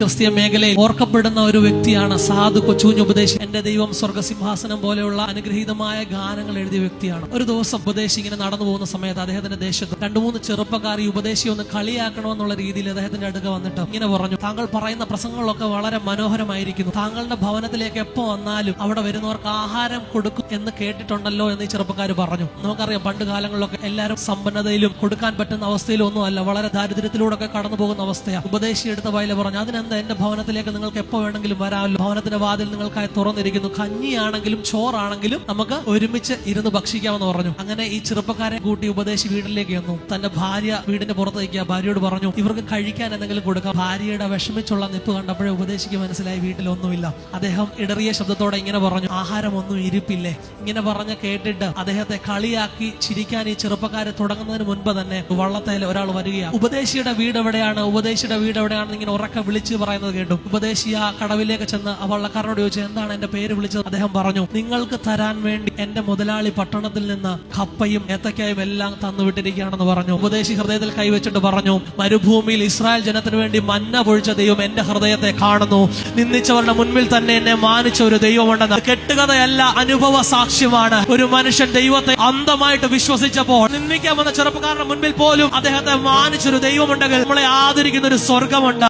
ക്രിസ്തീയ മേഖലയിൽ ഓർക്കപ്പെടുന്ന ഒരു വ്യക്തിയാണ് സാധു കൊച്ചുകുഞ്ഞ് ഉപദേശി. എന്റെ ദൈവം സ്വർഗസിംഹാസനം പോലെയുള്ള അനുഗ്രഹീതമായ ഗാനങ്ങൾ എഴുതിയ വ്യക്തിയാണ്. ഒരു ദിവസം ഉപദേശി ഇങ്ങനെ നടന്നു പോകുന്ന സമയത്ത് അദ്ദേഹത്തിന്റെ ദേശത്ത് 2-3 ചെറുപ്പക്കാർ ഈ ഉപദേശി ഒന്ന് കളിയാക്കണമെന്നുള്ള രീതിയിൽ അദ്ദേഹത്തിന്റെ അടുക്ക വന്നിട്ട് ഇങ്ങനെ പറഞ്ഞു, താങ്കൾ പറയുന്ന പ്രസംഗങ്ങളൊക്കെ വളരെ മനോഹരമായിരിക്കുന്നു. താങ്കളുടെ ഭവനത്തിലേക്ക് എപ്പോ വന്നാലും അവിടെ വരുന്നവർക്ക് ആഹാരം കൊടുക്കും എന്ന് കേട്ടിട്ടുണ്ടല്ലോ എന്ന് ഈ ചെറുപ്പക്കാർ പറഞ്ഞു. നമുക്കറിയാം, പണ്ട് കാലങ്ങളിലൊക്കെ എല്ലാവരും സമ്പന്നതയിലും കൊടുക്കാൻ പറ്റുന്ന അവസ്ഥയിലും ഒന്നും അല്ല, വളരെ ദാരിദ്ര്യത്തിലൂടെ ഒക്കെ കടന്നു പോകുന്ന അവസ്ഥയാണ്. ഉപദേശി എടുത്ത വയല പറഞ്ഞു, അതിനെന്താ, എന്റെ ഭവനത്തിലേക്ക് നിങ്ങൾക്ക് എപ്പോ വേണമെങ്കിലും വരാമല്ലോ, ഭവനത്തിന്റെ വാതിൽ നിങ്ങൾക്കായി തുറന്നിരിക്കുന്നു, കഞ്ഞിയാണെങ്കിലും ചോറാണെങ്കിലും നമുക്ക് ഒരുമിച്ച് ഇരുന്ന് ഭക്ഷിക്കാമെന്ന് പറഞ്ഞു. അങ്ങനെ ഈ ചെറുപ്പക്കാരെ കൂട്ടി ഉപദേശി വീട്ടിലേക്ക് വന്നു. തന്റെ ഭാര്യ വീടിന്റെ പുറത്ത് നിൽക്കുക. ഭാര്യയോട് പറഞ്ഞു, ഇവർക്ക് കഴിക്കാൻ എന്തെങ്കിലും കൊടുക്കാം. ഭാര്യയുടെ വിഷമിച്ചുള്ള നിപ്പ് കണ്ടപ്പോഴേ ഉപദേശിക്ക് മനസ്സിലായി വീട്ടിലൊന്നുമില്ല. അദ്ദേഹം ഇടറിയ ശബ്ദത്തോടെ ഇങ്ങനെ പറഞ്ഞു, ആഹാരമൊന്നും ഇരിപ്പില്ലേ? ഇങ്ങനെ പറഞ്ഞ് കേട്ടിട്ട് അദ്ദേഹത്തെ കളിയാക്കി ചിരിക്കാൻ ഈ ചെറുപ്പക്കാരെ തുടങ്ങുന്നതിന് മുൻപ് തന്നെ വള്ളത്തേൽ ഒരാൾ വരികയാണ്. ഉപദേശിയുടെ വീട് എവിടെയാണ്, ഉപദേശിയുടെ വീട് എവിടെയാണെന്ന് ഇങ്ങനെ ഉറക്കെ വിളിച്ച് പറയുന്നത് കേട്ടു. ഉപദേശി ആ കടവിലേക്ക് ചെന്ന് ആ വള്ളക്കാരനോട് ചോദിച്ചു, എന്താണ് എന്റെ പേര് വിളിച്ചത്? അദ്ദേഹം പറഞ്ഞു, നിങ്ങൾക്ക് തരാൻ വേണ്ടി എന്റെ മുതലാളി പട്ടണത്തിൽ നിന്ന് കപ്പയും ഏത്തക്കായും എല്ലാം തന്നുവിട്ടിരിക്കുകയാണെന്ന് പറഞ്ഞു. ഉപദേശി ഹൃദയത്തിൽ കൈവച്ചിട്ട് പറഞ്ഞു, മരുഭൂമിയിൽ ഇസ്രായേൽ ജനത്തിന് വേണ്ടി മന്ന പൊഴിച്ച ദൈവം എന്റെ ഹൃദയത്തെ കാണുന്നു. നിന്ദിച്ചവരുടെ മുൻപിൽ തന്നെ എന്നെ മാനിച്ച ഒരു ദൈവമുണ്ടെന്ന്. കെട്ടുകഥയല്ല, അനുഭവ സാക്ഷ്യമാണ്. ഒരു മനുഷ്യൻ ദൈവത്തെ അന്ധമായിട്ട് വിശ്വസിച്ചപ്പോൾ നിന്ദിക്കാൻ വന്ന ചെറുപ്പക്കാരന്റെ മുൻപിൽ പോലും അദ്ദേഹത്തെ മാനിച്ചൊരു ദൈവമുണ്ടെങ്കിൽ നമ്മളെ ആദരിക്കുന്ന ഒരു സ്വർഗമുണ്ട്.